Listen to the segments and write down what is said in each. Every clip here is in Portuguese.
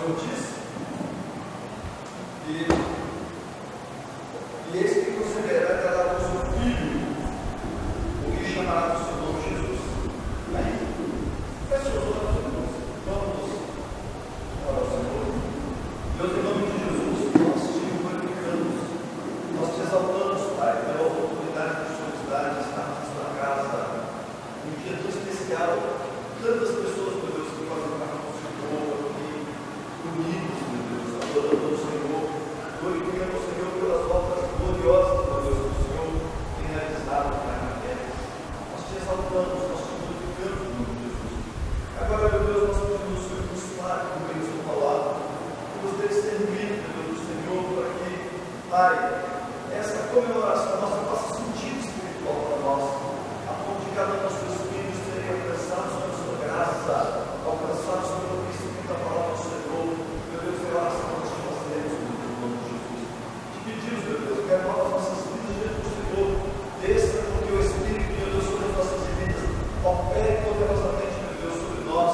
notícia, e eis que considerará que ela é o seu filho, o que chamará do seu nome Jesus. Amém? Pessoas, vamos orar ao Senhor. Deus, em nome de Jesus, nós te glorificamos, nós te exaltamos, Pai, pela oportunidade que o Senhor nos dá de estar na sua casa, um dia tão especial, tantas pessoas, meu Deus, que fazem parte do Senhor aqui, unidos, meu Deus, adorando o Senhor, glorificando o Senhor pelas obras gloriosas, meu Deus, que o Senhor tem realizado na terra. Nós te exaltamos, nós te glorificamos, meu Deus Jesus. Agora, meu Deus, nós pedimos o Senhor nos fale com a sua palavra, que nos dê discernimento, meu Deus, do Senhor, para que, Pai, essa comemoração nossa faça sentido espiritual para nós, a ponto de cada um dos seus filhos serem alcançados pela sua graça, alcançados pelo conhecimento da palavra do Senhor. Meu Deus, é a oração que nós te fazemos, no nome de Jesus. Te pedimos, meu Deus, que agora as nossas vidas diante do Senhor desça, porque o Espírito de Deus sobre as nossas vidas opere poderosamente, meu Deus, sobre nós,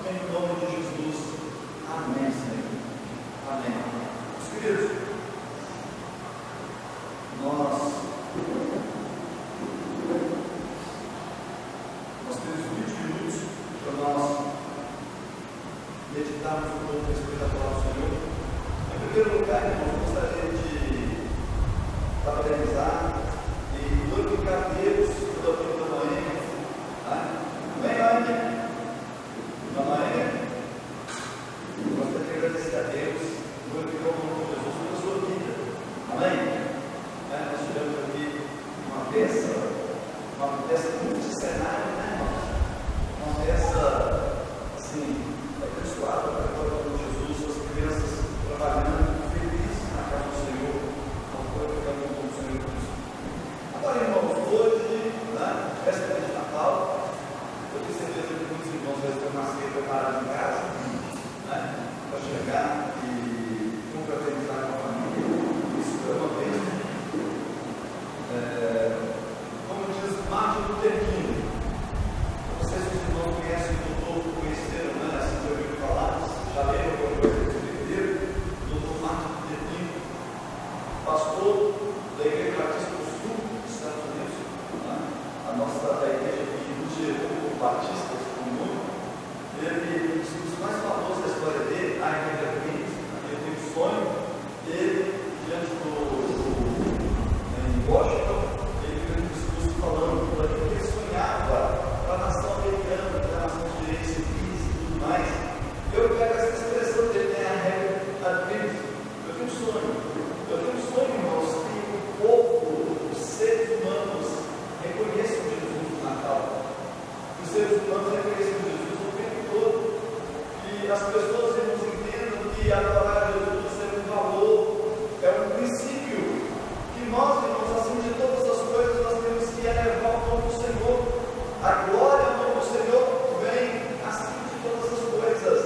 em nome de Jesus. Amém, Senhor. Amém. Meus queridos, nós temos 20 minutos para nós meditarmos um pouco a respeito da palavra do Senhor. Em primeiro lugar, irmãos, gostaria de parabenizar e glorificar a Deus pela vida da manhã. Amém, Maria? Mamãe, gostaria de agradecer a Deus, glorificar o nome de Jesus pela sua vida. Amém? Nós tivemos aqui uma peça multiscenária, né, irmãos? Uma peça, assim, abençoada para a glória de Jesus, as crianças trabalhando felizes na casa do Senhor, glorificando o nome do Senhor Cristo. Agora, irmãos, hoje, véspera de Natal, eu tenho certeza que muitos irmãos já estão mais cedo preparados em casa, para chegar e confraternizar com a família. Isso é uma vez. Como diz Martin Luther King, não sei se os irmãos conhecem o doutor, conheceram, assim que eu ouvi falar, já leram alguma coisa desse verdadeiro, o doutor Martin Luther King, pastor da Igreja Batista do Sul dos Estados Unidos, a nossa da igreja que nos gerou Batistas como nome. Ele, um dos mais famosos da história dele, a Igreja Queens, ele teve um sonho dele diante em Washington, ele fez um discurso falando para que ele sonhava para a nação americana, para a nação de direitos civis e tudo mais. Eu pego essa expressão dele, a regra Queens. Eu tenho um sonho, irmãos, que o povo, os seres humanos reconheçam Jesus no Natal. Os seres humanos reconheçam Jesus o tempo todo. E as pessoas, irmãos, entendam que adorar a Jesus é um valor, é um princípio que nós, irmãos, acima de todas as coisas, nós temos que elevar o nome do Senhor. A glória ao nome do Senhor vem acima de todas as coisas.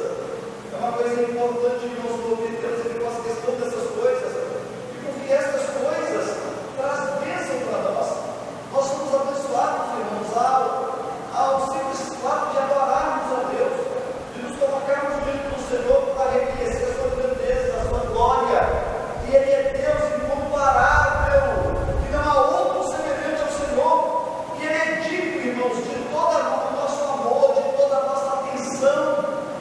É uma coisa importante, irmãos, porque Deus ele faz questão dessas coisas, e porque essas coisas trazem bênção para nós. Nós somos abençoados, irmãos, ao simples fato de adorarmos a Deus, de nos colocarmos diante do Senhor para reconhecer a sua grandeza, a sua glória, que Ele é Deus incomparável, que não há outro semelhante ao Senhor, que Ele é digno, irmãos, de todo o nosso amor, de toda a nossa atenção,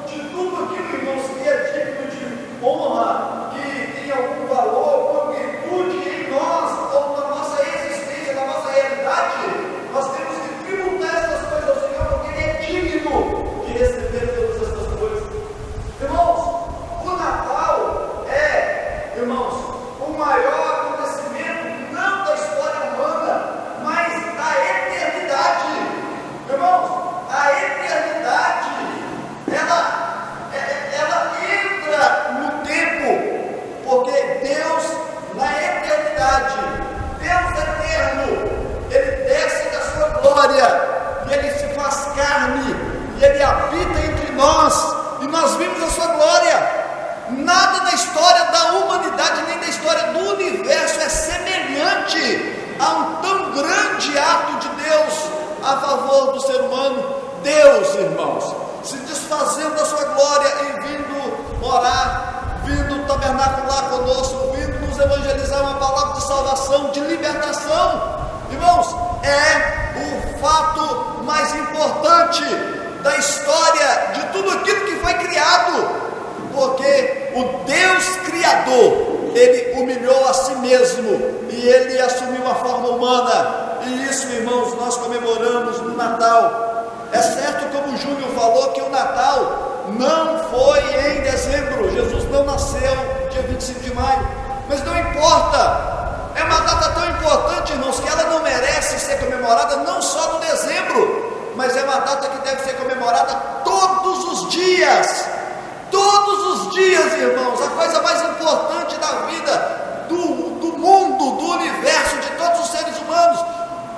de tudo aquilo, irmãos, que é digno de honra, que tem algum valor, por virtude em nós, ou na nossa existência, na nossa realidade. Nós temos que tributar essas coisas ao Senhor, porque Ele é digno de receber todas essas coisas. Irmãos, o Natal é, irmãos, o maior acontecimento, não da história humana, mas da eternidade. Irmãos, a eternidade, ela entra no tempo, porque Deus, na eternidade, Deus eterno, Ele desce da sua glória, e Ele se faz carne, e Ele habita entre nós, e nós vimos a sua glória. Nada da história da humanidade, nem da história do universo é semelhante a um tão grande ato de Deus a favor do ser humano. Deus, irmãos, se desfazendo da sua glória e vindo morar salvação, de libertação. Irmãos, é o fato mais importante da história de tudo aquilo que foi criado, porque o Deus Criador, Ele humilhou a si mesmo e Ele assumiu uma forma humana, e isso, irmãos, nós comemoramos no Natal. É certo, como o Júnior falou, que o Natal não foi em dezembro, Jesus não nasceu dia 25 de maio, mas não importa. É uma data tão importante, irmãos, que ela não merece ser comemorada não só no dezembro, mas é uma data que deve ser comemorada todos os dias. Todos os dias, irmãos. A coisa mais importante da vida, do mundo, do universo, de todos os seres humanos,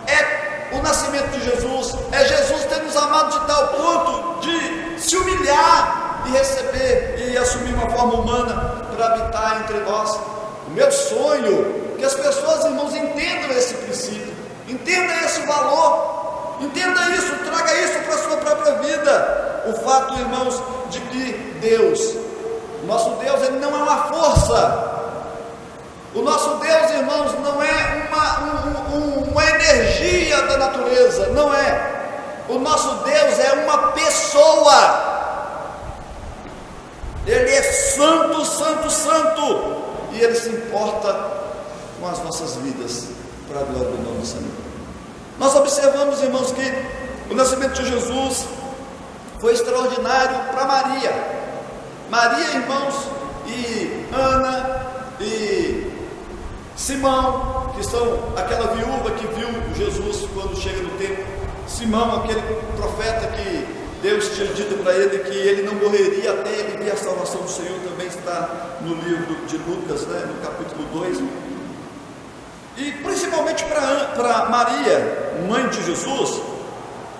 é o nascimento de Jesus. É Jesus ter nos amado de tal ponto de se humilhar e receber e assumir uma forma humana para habitar entre nós. O meu sonho é que as pessoas, irmãos, entendam esse princípio, entendam esse valor, entenda isso, traga isso para a sua própria vida. O fato, irmãos, de que Deus, nosso Deus, Ele não é uma força. O nosso Deus, irmãos, não é uma energia da natureza, não é. O nosso Deus é uma pessoa. Ele é santo, santo, santo, e Ele se importa com as nossas vidas, para a glória do nome do Senhor. Nós observamos, irmãos, que o nascimento de Jesus foi extraordinário para Maria. Maria, irmãos, e Ana e Simão, que são aquela viúva que viu Jesus quando chega no templo. Simão, aquele profeta que Deus tinha dito para ele que ele não morreria até ele ver a salvação do Senhor, também está no livro de Lucas, no capítulo 2. E principalmente para Maria, mãe de Jesus,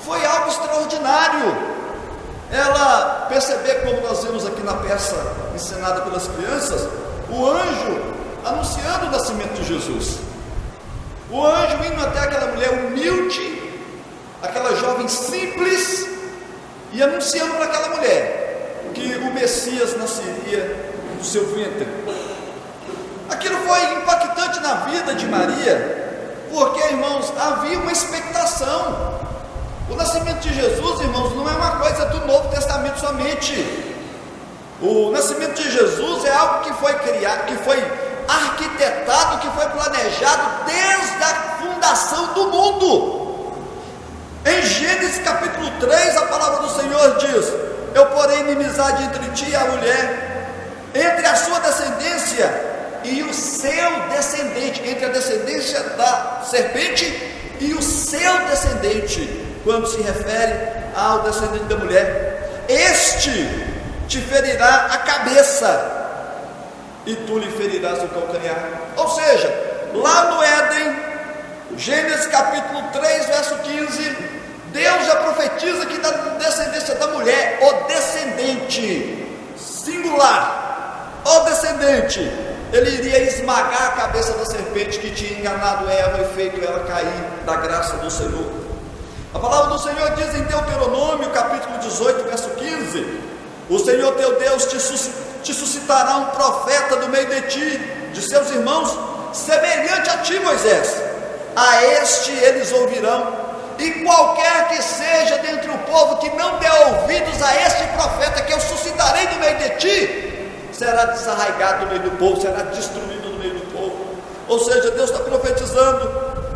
foi algo extraordinário. Ela perceber, como nós vimos aqui na peça ensinada pelas crianças, o anjo anunciando o nascimento de Jesus. O anjo indo até aquela mulher humilde, aquela jovem simples, e anunciando para aquela mulher que o Messias nasceria do seu ventre. Aquilo foi impactante na vida de Maria, porque, irmãos, havia uma expectação. O nascimento de Jesus, irmãos, não é uma coisa do Novo Testamento somente. O nascimento de Jesus é algo que foi criado, que foi arquitetado, que foi planejado desde a fundação do mundo. Em Gênesis capítulo 3, a palavra do Senhor diz: eu porei inimizade entre ti e a mulher, entre a sua descendência e o seu descendente, entre a descendência da serpente e o seu descendente, quando se refere ao descendente da mulher. Este te ferirá a cabeça e tu lhe ferirás o calcanhar. Ou seja, lá no Éden, Gênesis capítulo 3, verso 15, Deus já profetiza que da descendência da mulher, o descendente, singular, o descendente, ele iria esmagar a cabeça da serpente que tinha enganado Eva e feito ela cair da graça do Senhor. A palavra do Senhor diz em Deuteronômio capítulo 18, verso 15: o Senhor teu Deus te suscitará um profeta do meio de ti, de seus irmãos, semelhante a ti, Moisés. A este eles ouvirão, e qualquer que seja dentre o povo que não dê ouvidos a este profeta que eu suscitarei no meio de ti, será desarraigado no meio do povo, será destruído no meio do povo. Ou seja, Deus está profetizando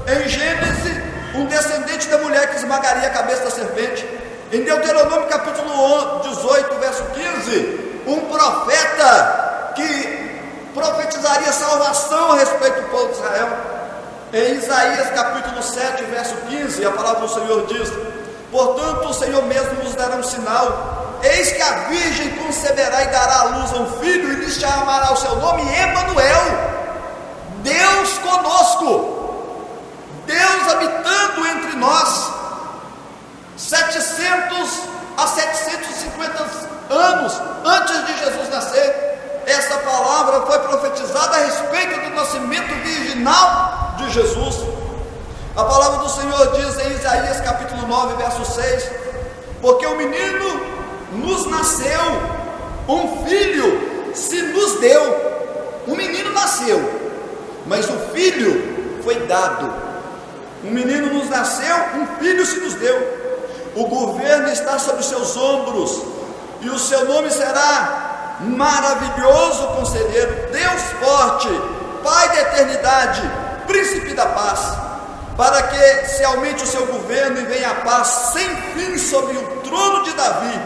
em Gênesis um descendente da mulher que esmagaria a cabeça da serpente. Em Deuteronômio capítulo 18, verso 15, um profeta que profetizaria salvação a respeito do povo de Israel. Em Isaías capítulo 7, verso 15, a palavra do Senhor diz: portanto o Senhor mesmo nos dará um sinal, eis que a virgem conceberá e dará à luz a um filho, e lhe chamará o seu nome Emanuel, Deus conosco, Deus habitando entre nós. 700 a 750 anos antes de Jesus nascer, essa palavra foi profetizada a respeito do nascimento virginal de Jesus. A palavra do Senhor diz em Isaías capítulo 9, verso 6: porque o menino nos nasceu, um filho se nos deu. Um menino nasceu, mas o filho foi dado. Um menino nos nasceu, um filho se nos deu. O governo está sobre os seus ombros, e o seu nome será Maravilhoso Conselheiro, Deus Forte, Pai da Eternidade, Príncipe da Paz, para que se aumente o seu governo e venha a paz sem fim sobre o trono de Davi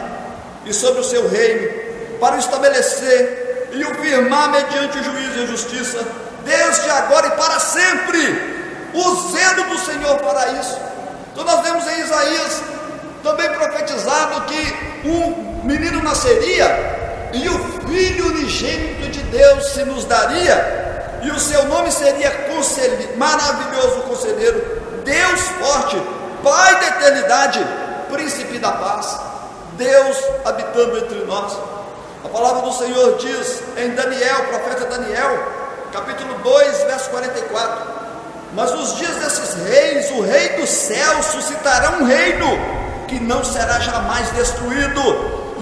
e sobre o seu reino, para o estabelecer e o firmar mediante o juízo e a justiça, desde agora e para sempre. O zelo do Senhor fará isso. Então nós vemos em Isaías também profetizado que um menino nasceria e o Filho unigênito de Deus se nos daria, e o seu nome seria Maravilhoso Conselheiro, Deus Forte, Pai da Eternidade, Príncipe da Paz. Deus habitando entre nós. A palavra do Senhor diz em Daniel, profeta Daniel, capítulo 2, verso 44: mas nos dias desses reis, o rei do céu suscitará um reino que não será jamais destruído,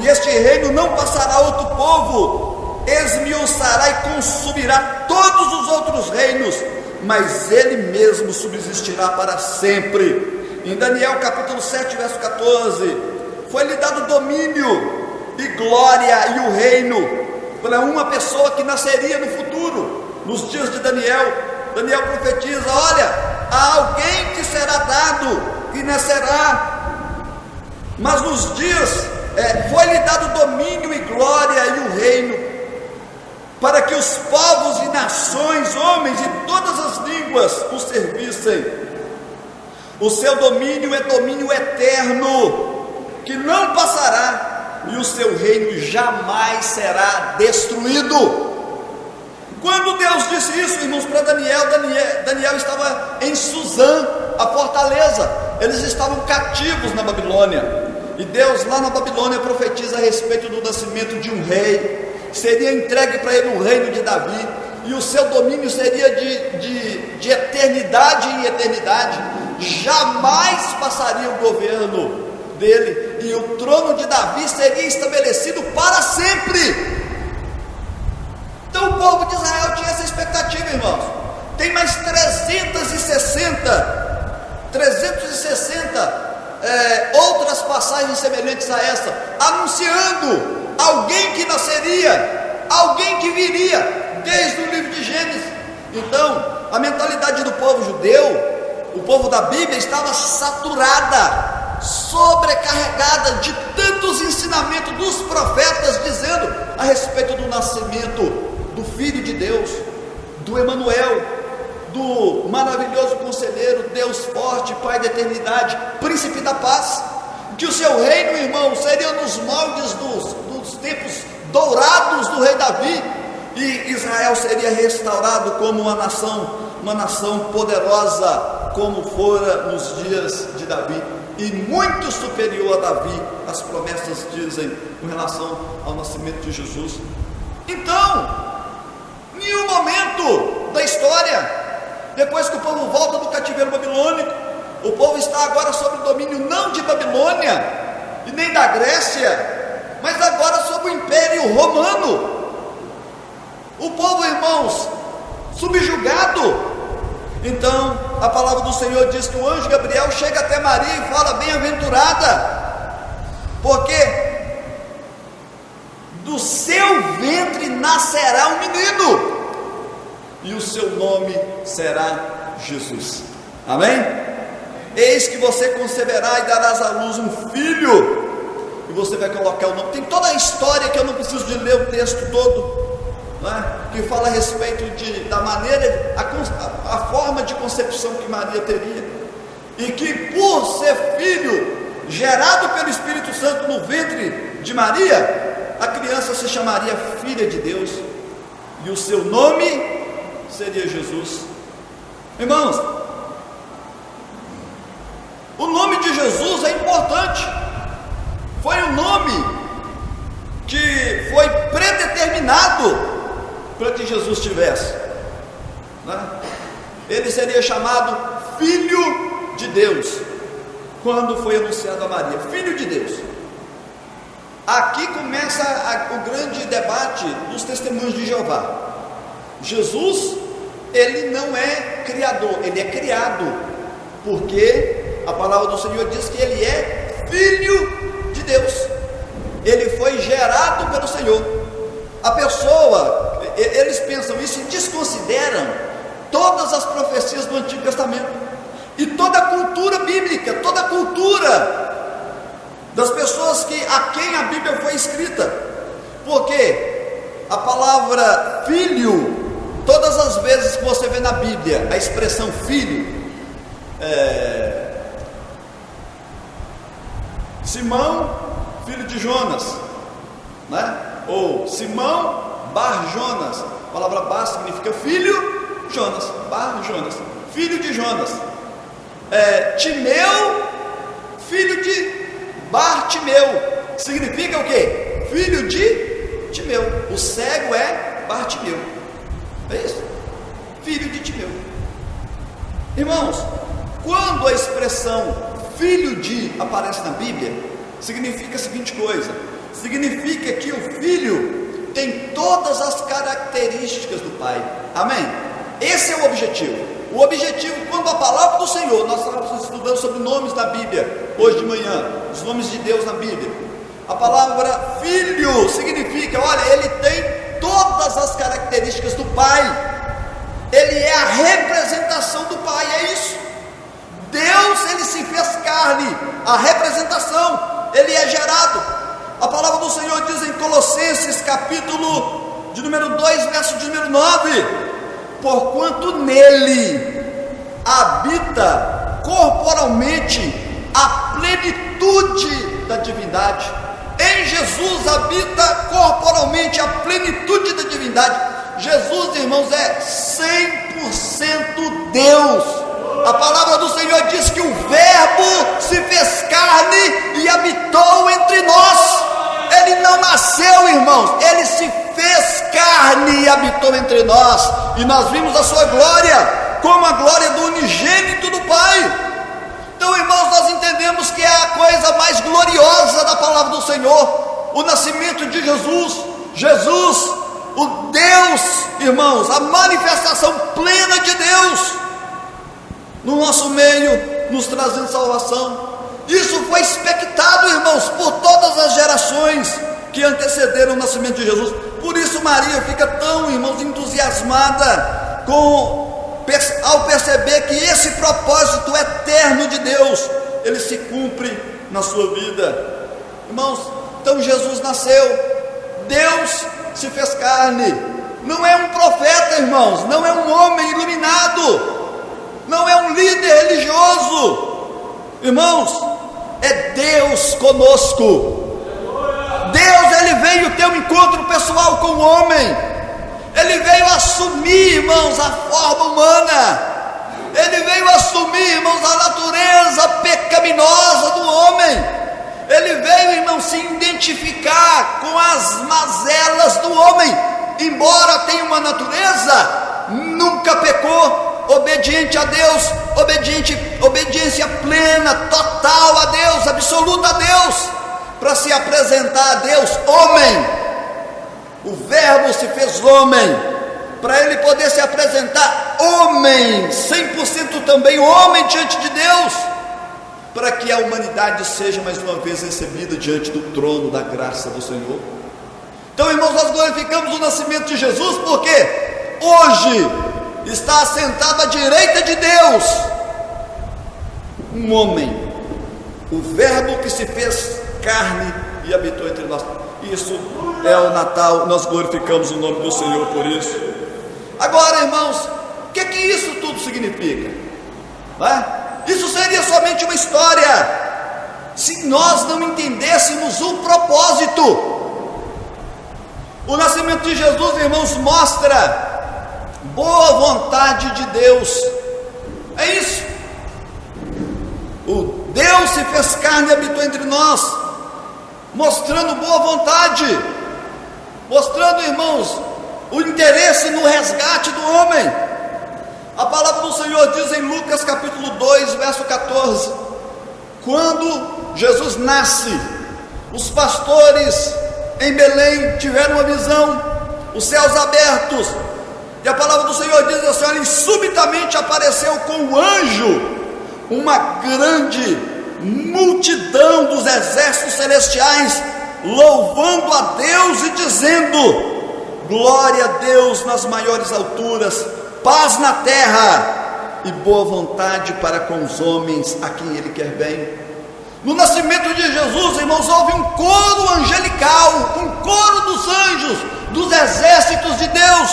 e este reino não passará a outro povo, esmiuçará e consumirá todos os outros reinos, mas ele mesmo subsistirá para sempre. Em Daniel capítulo 7, verso 14, foi-lhe dado domínio e glória e o reino para uma pessoa que nasceria no futuro. Nos dias de Daniel, Daniel profetiza: olha, há alguém que será dado, que nascerá, mas nos dias, foi-lhe dado domínio e glória e o reino, para que os povos e nações, homens e todas as línguas o servissem. O seu domínio é domínio eterno, que não passará, e o seu reino jamais será destruído. Quando Deus disse isso, irmãos, para Daniel estava em Suzã, a fortaleza. Eles estavam cativos na Babilônia, e Deus lá na Babilônia profetiza a respeito do nascimento de um rei. Seria entregue para ele o reino de Davi, e o seu domínio seria de eternidade em eternidade. Jamais passaria o governo dele, e o trono de Davi seria estabelecido para sempre. Então o povo de Israel tinha essa expectativa, irmãos. Tem mais 360 outras passagens semelhantes a essa, anunciando alguém que nasceria, alguém que viria, desde o livro de Gênesis. Então a mentalidade do povo judeu, o povo da Bíblia, estava saturada, sobrecarregada de tantos ensinamentos dos profetas, dizendo a respeito do nascimento do Filho de Deus, do Emanuel, do maravilhoso conselheiro, Deus forte, Pai da eternidade, Príncipe da paz, que o seu reino, irmão, seria nos moldes dos tempos dourados do rei Davi, e Israel seria restaurado como uma nação poderosa, como fora nos dias de Davi, e muito superior a Davi. As promessas dizem com relação ao nascimento de Jesus. Então, em um momento da história, depois que o povo volta do cativeiro babilônico, o povo está agora sob o domínio não de Babilônia e nem da Grécia, mas agora sob o Império Romano. O povo, irmãos, subjugado. Então a palavra do Senhor diz que o anjo Gabriel chega até Maria e fala: bem-aventurada, porque do seu ventre nascerá um menino, e o seu nome será Jesus. Amém? Eis que você conceberá e darás à luz um filho, e você vai colocar o nome. Tem toda a história que eu não preciso de ler o texto todo, que fala a respeito da maneira, a forma de concepção que Maria teria, e que por ser filho gerado pelo Espírito Santo no ventre de Maria, a criança se chamaria filha de Deus, e o seu nome seria Jesus. Irmãos, o nome de Jesus é importante. Foi um nome que foi predeterminado para que Jesus tivesse, Ele seria chamado Filho de Deus quando foi anunciado a Maria, Filho de Deus. Aqui começa o grande debate dos testemunhos de Jeová. Jesus ele não é criador, ele é criado, porque a palavra do Senhor diz que ele é filho de Deus, ele foi gerado pelo Senhor. A pessoa, eles pensam isso e desconsideram todas as profecias do Antigo Testamento e toda a cultura bíblica, toda a cultura das pessoas a quem a Bíblia foi escrita, porque a palavra filho, todas as vezes que você vê na Bíblia a expressão filho, Simão, filho de Jonas, né? Ou Simão Bar Jonas, a palavra Bar significa filho, Jonas, Bar Jonas, filho de Jonas. Timeu, filho de Bartimeu, significa o quê? Filho de Timeu. O cego é Bartimeu, é isso? Filho de Timeu. Irmãos, quando a expressão filho de aparece na Bíblia, significa a seguinte coisa: significa que o filho tem todas as características do pai. Amém? Esse é o objetivo. O objetivo, quando a palavra do Senhor, nós estamos estudando sobre nomes da Bíblia hoje de manhã, os nomes de Deus na Bíblia. A palavra filho significa, olha, ele tem todas as características do pai, ele é a representação do pai, é isso. Deus, ele se fez carne, a representação, ele é gerado. A palavra do Senhor diz em Colossenses capítulo de número 2, verso de número 9: porquanto nele habita corporalmente a plenitude da divindade. Em Jesus habita corporalmente a plenitude da divindade. Jesus, irmãos, é 100% Deus. A palavra do Senhor diz que o Verbo se fez carne e habitou entre nós. Ele não nasceu, irmãos, ele se fez carne e habitou entre nós, e nós vimos a sua glória, como a glória do unigênito do Pai. Então, irmãos, nós entendemos que é a coisa mais gloriosa da palavra do Senhor, o nascimento de Jesus. Jesus, o Deus, irmãos, a manifestação plena de Deus no nosso meio, nos trazendo salvação. Isso foi expectado, irmãos, por todas as gerações que antecederam o nascimento de Jesus. Por isso Maria fica tão, irmãos, entusiasmada ao perceber que esse propósito eterno de Deus, ele se cumpre na sua vida. Irmãos, então Jesus nasceu, Deus se fez carne. Não é um profeta, irmãos, não é um homem iluminado, não é um líder religioso, irmãos, é Deus conosco. Deus, ele veio ter um encontro pessoal com o homem, ele veio assumir, irmãos, a forma humana, ele veio assumir, irmãos, a natureza pecaminosa do homem, ele veio, irmãos, se identificar com as mazelas do homem, embora tenha uma natureza, nunca pecou, obediente a Deus, obediência plena, total a Deus, absoluta a Deus, para se apresentar a Deus, homem. O Verbo se fez homem, para ele poder se apresentar homem, 100% também homem diante de Deus, para que a humanidade seja mais uma vez recebida diante do trono da graça do Senhor. Então, irmãos, nós glorificamos o nascimento de Jesus, porque hoje está assentado à direita de Deus um homem, o Verbo que se fez carne e habitou entre nós. Isso é o Natal, nós glorificamos o nome do Senhor por isso. Agora, irmãos, o que isso tudo significa? Não é? Isso seria somente uma história se nós não entendêssemos o propósito. O nascimento de Jesus, irmãos, mostra boa vontade de Deus. É isso. O Deus se fez carne e habitou entre nós, mostrando boa vontade, mostrando, irmãos, o interesse no resgate do homem. A palavra do Senhor diz em Lucas capítulo 2, verso 14: quando Jesus nasce, os pastores em Belém tiveram uma visão, os céus abertos, E a palavra do Senhor diz assim: olha, e subitamente apareceu com o anjo uma grande multidão dos exércitos celestiais, louvando a Deus e dizendo: glória a Deus nas maiores alturas, paz na terra e boa vontade para com os homens a quem Ele quer bem. No nascimento de Jesus, irmãos, houve um coro angelical, um coro dos anjos, dos exércitos de Deus,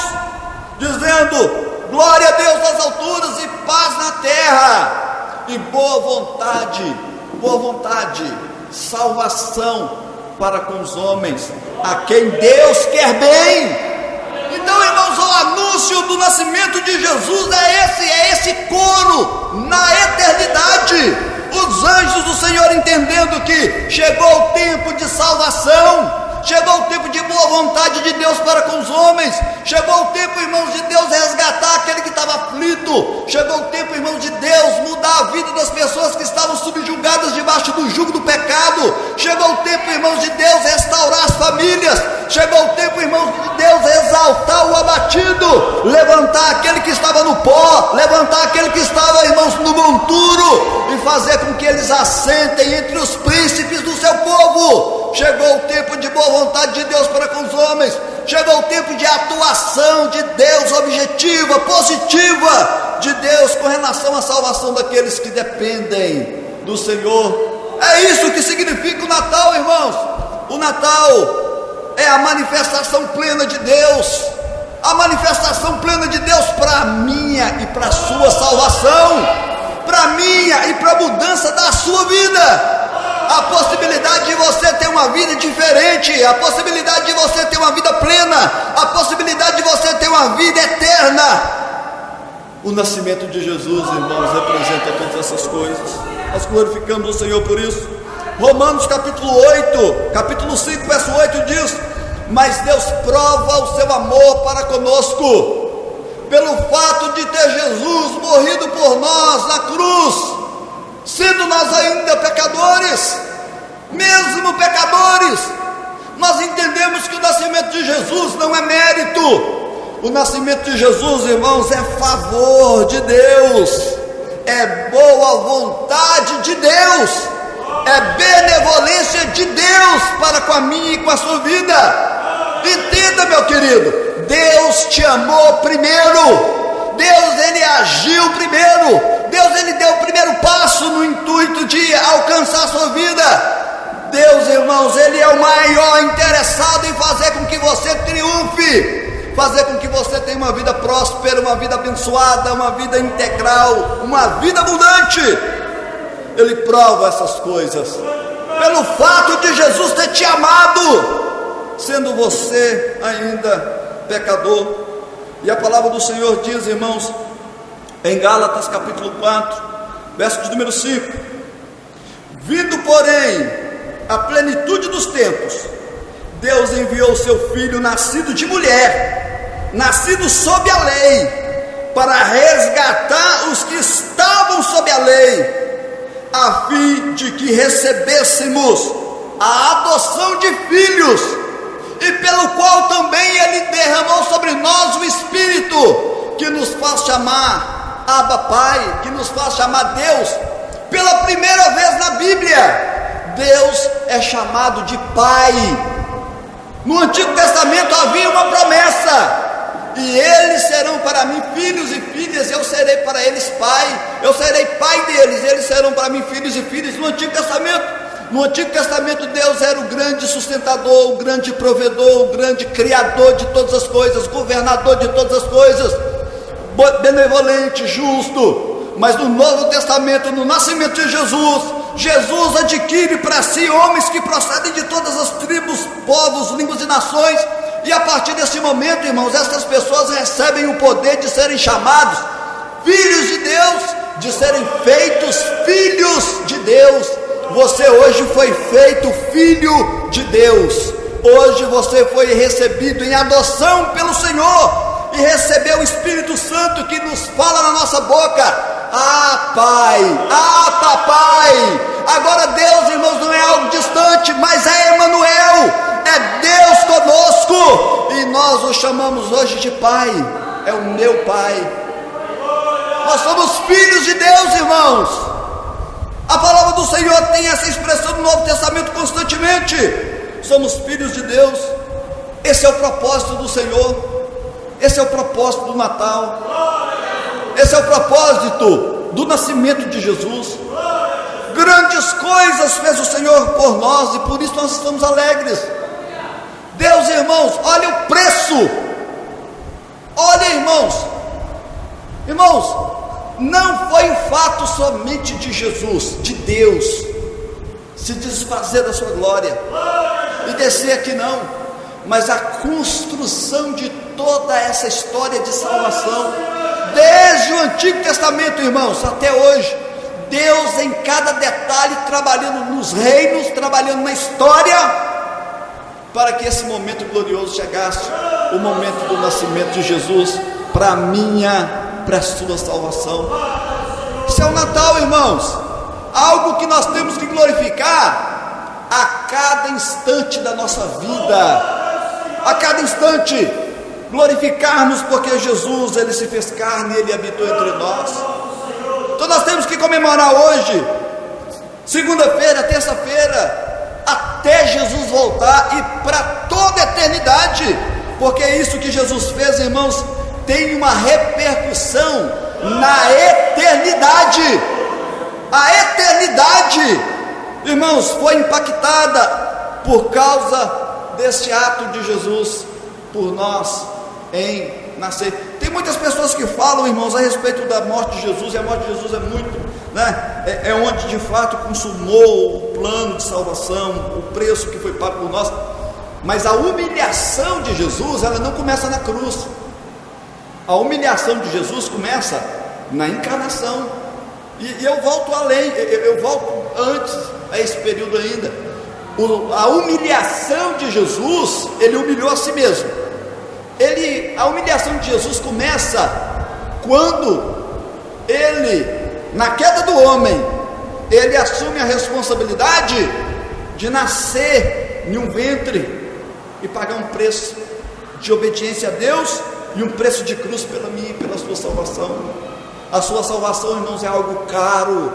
dizendo: glória a Deus nas alturas e paz na terra e boa vontade, salvação para com os homens a quem Deus quer bem. Então, irmãos, o anúncio do nascimento de Jesus é esse coro na eternidade. Os anjos do Senhor entendendo que chegou o tempo de salvação, chegou o tempo de boa vontade de Deus para com os homens, chegou o tempo, irmãos, de Deus resgatar aquele que estava aflito, chegou o tempo, irmãos, de Deus mudar a vida das pessoas que estavam subjugadas debaixo do jugo do pecado, chegou o tempo, irmãos, de Deus restaurar as famílias, chegou o tempo, irmãos, de Deus exaltar o abatido, levantar aquele que estava no pó, levantar aquele que estava, irmãos, no monturo, e fazer com que eles assentem entre os príncipes do seu povo. Chegou o tempo de boa vontade de Deus para com os homens, chegou o tempo de atuação de Deus objetiva, positiva de Deus com relação à salvação daqueles que dependem do Senhor. É isso que significa o Natal, irmãos. O Natal é a manifestação plena de Deus, a manifestação plena de Deus para a minha e para a sua salvação, para a minha e para a mudança da sua vida. A possibilidade de você ter uma vida diferente, a possibilidade de você ter uma vida plena, a possibilidade de você ter uma vida eterna. O nascimento de Jesus, irmãos, representa todas essas coisas. Nós glorificamos o Senhor por isso. Romanos capítulo 5, verso 8 diz: mas Deus prova o seu amor para conosco, pelo fato de ter Jesus morrido por nós na cruz, sendo nós ainda pecadores, mesmo pecadores. Nós entendemos que o nascimento de Jesus não é mérito. O nascimento de Jesus, irmãos, é favor de Deus, é boa vontade de Deus, é benevolência de Deus para com a minha e com a sua vida. Entenda, meu querido, Deus te amou primeiro, Deus, Ele agiu primeiro, Deus, Ele deu o primeiro passo no intuito de alcançar a sua vida. Deus, irmãos, Ele é o maior interessado em fazer com que você triunfe, fazer com que você tenha uma vida próspera, uma vida abençoada, uma vida integral, uma vida abundante. Ele prova essas coisas pelo fato de Jesus ter te amado, sendo você ainda pecador. E a palavra do Senhor diz, irmãos, em Gálatas capítulo 4, verso de número 5: vindo, porém, a plenitude dos tempos, Deus enviou o seu Filho, nascido de mulher, nascido sob a lei, para resgatar os que estavam sob a lei, a fim de que recebêssemos a adoção de filhos, e pelo qual também Ele derramou sobre nós o Espírito, que nos faz chamar Abba Pai, que nos faz chamar Deus. Pela primeira vez na Bíblia, Deus é chamado de Pai. No Antigo Testamento havia uma promessa: e eles serão para mim filhos e filhas, eu serei para eles pai, eu serei pai deles, eles serão para mim filhos e filhas. No Antigo Testamento, Deus era o grande sustentador, o grande provedor, o grande criador de todas as coisas, governador de todas as coisas, benevolente, justo. Mas no Novo Testamento, no nascimento de Jesus adquire para si homens que procedem de todas as tribos, povos, línguas e nações. E a partir desse momento, irmãos, essas pessoas recebem o poder de serem chamados filhos de Deus, de serem feitos filhos de Deus. Você hoje foi feito filho de Deus. Hoje você foi recebido em adoção pelo Senhor e recebeu o Espírito Santo que nos fala na nossa boca: ah, Pai, ah, Papai. Agora Deus, irmãos, não é algo distante, mas é Emanuel, é Deus conosco, e nós o chamamos hoje de Pai. é o meu Pai. Nós somos filhos de Deus, irmãos. A palavra do Senhor tem essa expressão no Novo Testamento constantemente. Somos filhos de Deus. Esse é o propósito do Senhor. Esse é o propósito do Natal. Esse é o propósito do nascimento de Jesus. Grandes coisas fez o Senhor por nós e por isso nós estamos alegres. Deus, irmãos, olha o preço. Olha, irmãos, não foi o fato somente de Jesus, de Deus, se desfazer da sua glória e descer aqui, não, mas a construção de toda essa história de salvação, desde o Antigo Testamento, irmãos, até hoje. Deus em cada detalhe, trabalhando nos reinos, trabalhando na história, para que esse momento glorioso chegasse, o momento do nascimento de Jesus, para a minha, para a sua salvação. Isso é o Natal, irmãos, algo que nós temos que glorificar a cada instante da nossa vida, a cada instante, glorificarmos, porque Jesus, Ele se fez carne, Ele habitou entre nós. Então nós temos que comemorar hoje, segunda-feira, terça-feira, até Jesus voltar e para toda a eternidade, porque é isso que Jesus fez, irmãos, tem uma repercussão na eternidade. A eternidade, irmãos, foi impactada por causa desse ato de Jesus por nós em nascer. Tem muitas pessoas que falam, irmãos, a respeito da morte de Jesus, e a morte de Jesus é muito, é onde de fato consumou o plano de salvação, o preço que foi pago por nós. Mas a humilhação de Jesus, ela não começa na cruz. A humilhação de Jesus começa na encarnação. E eu volto além, eu volto antes a esse período ainda. A humilhação de Jesus, Ele humilhou a si mesmo. A humilhação de Jesus começa quando Ele, na queda do homem, Ele assume a responsabilidade de nascer em um ventre e pagar um preço de obediência a Deus e um preço de cruz pela minha e pela sua salvação. A sua salvação, irmãos, é algo caro,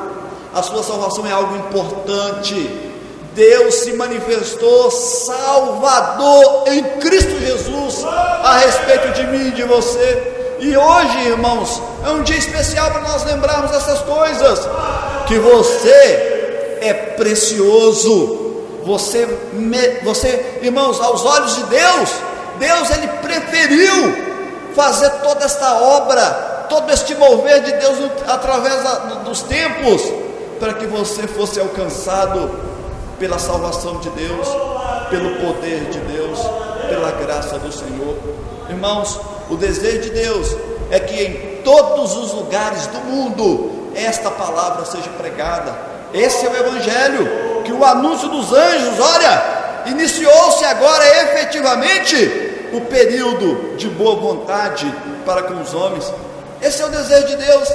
a sua salvação é algo importante. Deus se manifestou Salvador em Cristo Jesus a respeito de mim e de você. E hoje, irmãos, é um dia especial para nós lembrarmos essas coisas, que você é precioso. Você, irmãos, aos olhos de Deus, Ele preferiu fazer toda esta obra, todo este mover de Deus através dos tempos, para que você fosse alcançado pela salvação de Deus, pelo poder de Deus, pela graça do Senhor. Irmãos, o desejo de Deus é que em todos os lugares do mundo esta palavra seja pregada. Esse é o Evangelho, que o anúncio dos anjos, olha, iniciou-se agora efetivamente o período de boa vontade para com os homens. Esse é o desejo de Deus.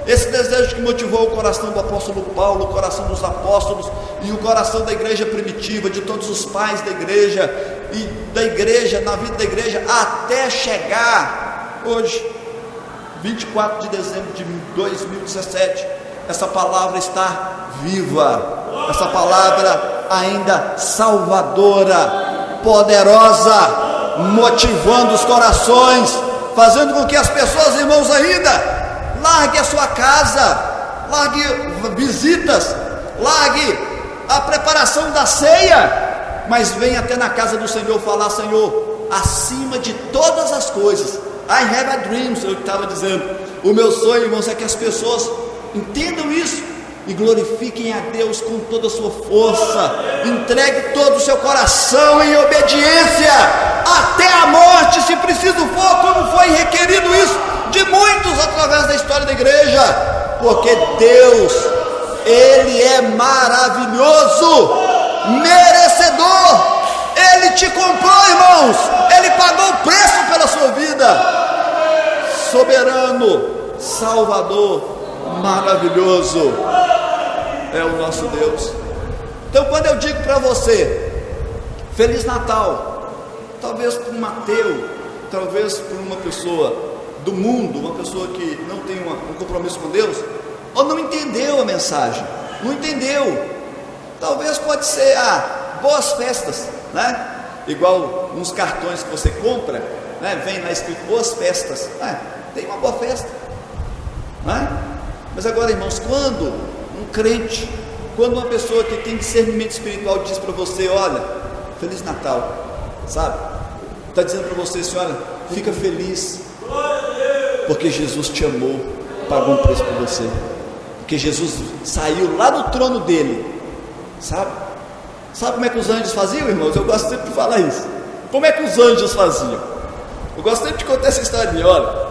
Esse desejo que motivou o coração do apóstolo Paulo, o coração dos apóstolos e o coração da igreja primitiva, de todos os pais da igreja e da igreja, na vida da igreja, até chegar hoje, 24 de dezembro de 2017, essa palavra está viva, essa palavra ainda salvadora, poderosa, motivando os corações, fazendo com que as pessoas, irmãos, ainda largue a sua casa, largue visitas, largue a preparação da ceia, mas venha até na casa do Senhor falar: Senhor, acima de todas as coisas, I have a dream, eu estava dizendo, o meu sonho, irmãos, é que as pessoas entendam isso e glorifiquem a Deus com toda a sua força, entregue todo o seu coração em obediência, até a morte, se preciso for, como foi requerido isso de muitos através da história da igreja, porque Deus, Ele é maravilhoso, merecedor, Ele te comprou, irmãos, Ele pagou o preço pela sua vida, soberano, Salvador, maravilhoso, é o nosso Deus. Então, quando eu digo para você, Feliz Natal, talvez para um ateu, talvez para uma pessoa do mundo, uma pessoa que não tem um compromisso com Deus, ou não entendeu a mensagem, não entendeu. Talvez pode ser boas festas, né? Igual uns cartões que você compra, né? Vem lá escrito boas festas, tem uma boa festa, né? Mas agora, irmãos, quando um crente, quando uma pessoa que tem discernimento espiritual diz para você: olha, Feliz Natal, sabe? Está dizendo para você assim: olha, fica feliz, porque Jesus te amou, pagou um preço por você, porque Jesus saiu lá do trono dele, sabe? Sabe como é que os anjos faziam, irmãos? Eu gosto sempre de falar isso. Como é que os anjos faziam? Eu gosto sempre de contar essa historinha. Olha,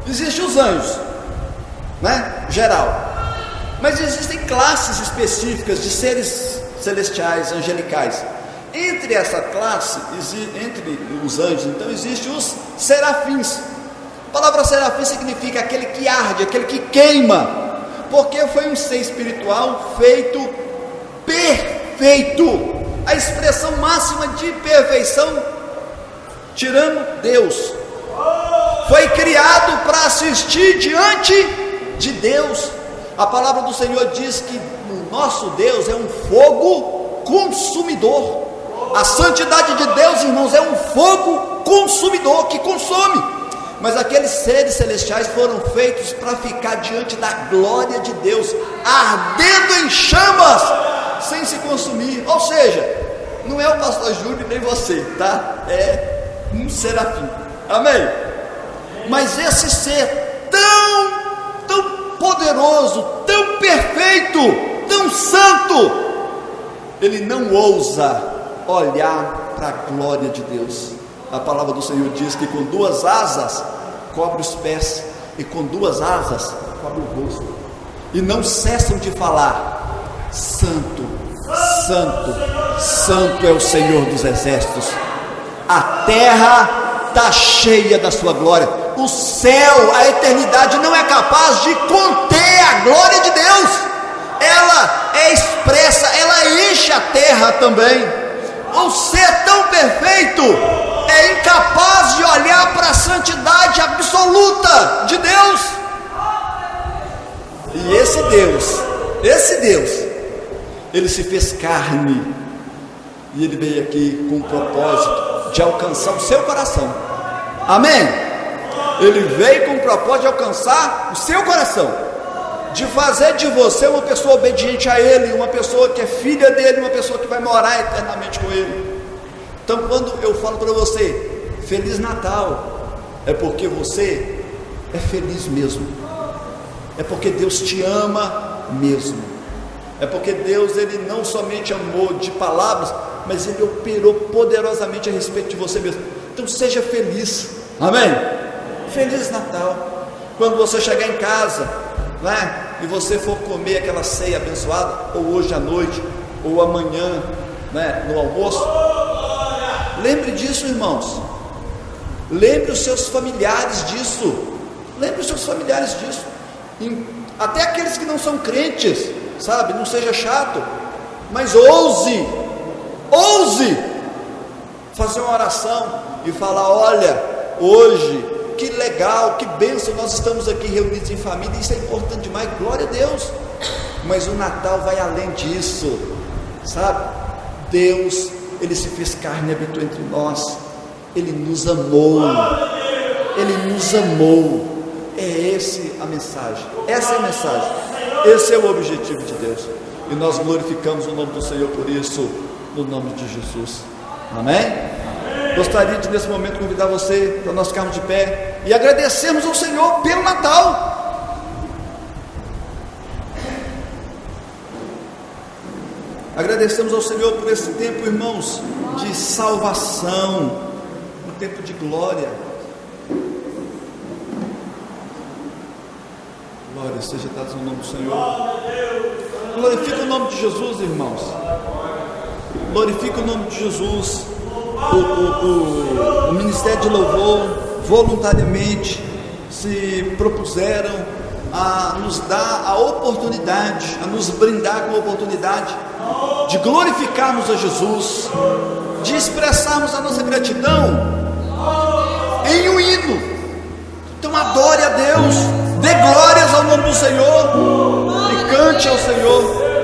existem os anjos, né? Geral, mas existem classes específicas de seres celestiais, angelicais. Entre essa classe, entre os anjos, então, existem os serafins. A palavra serafim significa aquele que arde, aquele que queima, porque foi um ser espiritual feito perfeito, a expressão máxima de perfeição, tirando Deus. Foi criado para assistir diante de Deus. A palavra do Senhor diz que o nosso Deus é um fogo consumidor. A santidade de Deus, irmãos, é um fogo consumidor que consome. Mas aqueles seres celestiais foram feitos para ficar diante da glória de Deus, ardendo em chamas, sem se consumir. Ou seja, não é o pastor Júlio nem você, tá? É um serafim, amém? Mas esse ser tão poderoso, tão perfeito, tão santo, ele não ousa olhar para a glória de Deus. A palavra do Senhor diz que com duas asas cobre os pés, e com duas asas cobre o rosto, e não cessam de falar: Santo, Santo, Santo é o Senhor dos exércitos. A terra está cheia da sua glória. O céu, a eternidade não é capaz de conter a glória de Deus. Ela é expressa, ela enche a terra também. O ser tão perfeito é incapaz de olhar para a santidade absoluta de Deus. E esse Deus, ele se fez carne, e ele veio aqui com o propósito de alcançar o seu coração, amém? Ele veio com o propósito de alcançar o seu coração, de fazer de você uma pessoa obediente a Ele, uma pessoa que é filha dele, uma pessoa que vai morar eternamente com Ele. Então, quando eu falo para você Feliz Natal, é porque você é feliz mesmo, é porque Deus te ama mesmo, é porque Deus, ele não somente amou de palavras, mas ele operou poderosamente a respeito de você mesmo. Então seja feliz, amém? Feliz Natal. Quando você chegar em casa, né, e você for comer aquela ceia abençoada, ou hoje à noite, ou amanhã, né, no almoço, lembre disso, irmãos. Lembre os seus familiares disso. Lembre os seus familiares disso. Até aqueles que não são crentes, sabe? Não seja chato, mas ouse fazer uma oração e falar: olha, hoje, que legal, que bênção, nós estamos aqui reunidos em família, isso é importante demais, glória a Deus. Mas o Natal vai além disso, sabe? Deus, ele se fez carne e habitou entre nós, ele nos amou, essa a mensagem, esse é o objetivo de Deus, e nós glorificamos o nome do Senhor por isso, no nome de Jesus, amém? Gostaria de nesse momento convidar você para nós ficarmos de pé e agradecermos ao Senhor pelo Natal. Agradecemos ao Senhor por esse tempo, irmãos, de salvação, um tempo de glória. Glória seja dada no nome do Senhor. Glorifica o nome de Jesus, irmãos. Glorifica o nome de Jesus. O Ministério de Louvor voluntariamente se propuseram a nos dar a oportunidade, a nos brindar com a oportunidade de glorificarmos a Jesus, de expressarmos a nossa gratidão em um hino. Então Senhor.